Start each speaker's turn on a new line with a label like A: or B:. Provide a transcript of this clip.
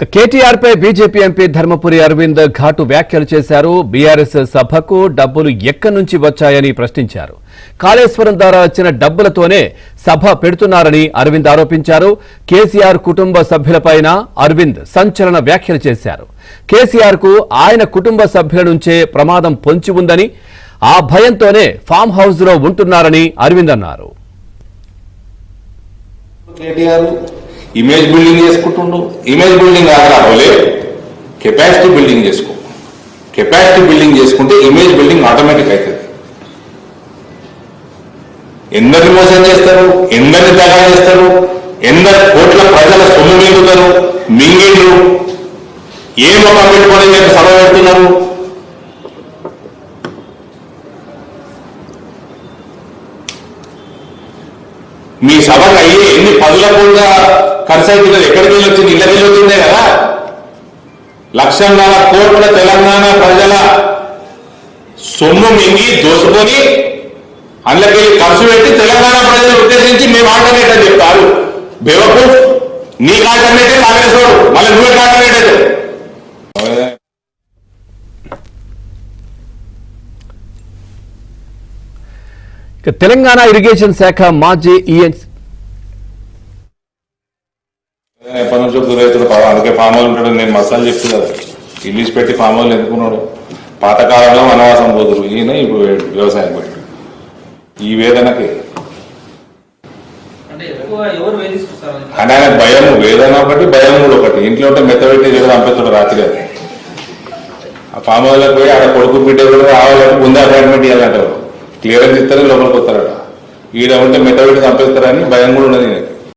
A: కేటీఆర్ పై BJP MP Dharmapuri Arvind ఘాటు వ్యాఖ్యలు చేశారు. బీఆర్ఎస్ సభకు డబ్బులు ఎక్కడి నుంచి వచ్చాయని ప్రశ్నించారు. కాళేశ్వరం ద్వారా వచ్చిన డబ్బులతోనే సభ పెడుతున్నారని అరవింద్ ఆరోపించారు. కేసీఆర్ కుటుంబ సభ్యులపైన అరవింద్ సంచలన వ్యాఖ్యలు చేశారు. కేసీఆర్ కు ఆయన కుటుంబ సభ్యుల నుంచే ప్రమాదం పొంచి ఉందని, ఆ భయంతోనే ఫామ్ హౌస్ లో ఉంటున్నారని అరవింద్ అన్నారు.
B: ఇమేజ్ బిల్డింగ్ చేసుకుంటుండు. ఇమేజ్ బిల్డింగ్ కాకపోలే కెపాసిటీ బిల్డింగ్ చేసుకో. కెపాసిటీ బిల్డింగ్ చేసుకుంటే ఇమేజ్ బిల్డింగ్ ఆటోమేటిక్ అవుతుంది. ఎందరిని మోసం చేస్తారు, ఎందరిని దగా చేస్తారు, ఎందరు కోట్ల ప్రజల సొమ్ము మింగుతారు, మింగిళ్ళు ఏం ఒక పెట్టుకొని చెప్పి సభ పెడుతున్నారు. మీ సభకు అయ్యే ఎన్ని పదుల కోట్ల ఖర్చు అవుతున్నది, ఎక్కడికి వెళ్ళి వచ్చింది, ఇళ్ళకి వెళ్ళి వచ్చిందే కదా. 1,00,000 కోట్ల తెలంగాణ ప్రజల సొమ్ము మింగి దోసుకొని అందులోకి ఖర్చు పెట్టి తెలంగాణ ప్రజలను ఉద్దేశించి మేము ఆల్టర్నేట్ అని చెప్తారు. బేవకూఫ్, నీకు ఆల్టర్నేటే కాంగ్రెస్ వాడు, మళ్ళీ నువ్వే ఆల్టర్నేట్ అయితే.
A: తెలంగాణ ఇరిగేషన్ శాఖ మాజీ ఈఎన్సీ
B: ఎప్పటి నుంచో గురైతుడు అందుకే ఫామ్ హౌస్ ఉంటాడు. నేను మసాలు చెప్తున్నాను, ఇల్లీస్ పెట్టి ఫామ్ హౌస్ ఎందుకున్నాడు. పాతకాలంలో వనవాసం పోదురు, ఈయన ఇప్పుడు వ్యవసాయం పెట్టాడు. ఈ వేదనకి అంటే ఆయన భయం, వేదన ఒకటి, భయం కూడా ఒకటి. ఇంట్లో ఉంటే మెత్తబెట్టి చంపేస్తాడు రాత్రి. ఆ ఫామ్ హౌస్లోకి పోయి ఆడ కొడుకు బిడ్డ కూడా రావాలంటే ముందే అపాయింట్మెంట్ ఇవ్వాలంటారు. క్లియరెన్స్ ఇస్తారు, లోపలికి వస్తారట. ఈడ ఉంటే మెత్తబెట్టి చంపేస్తారని భయం కూడా ఉన్నది.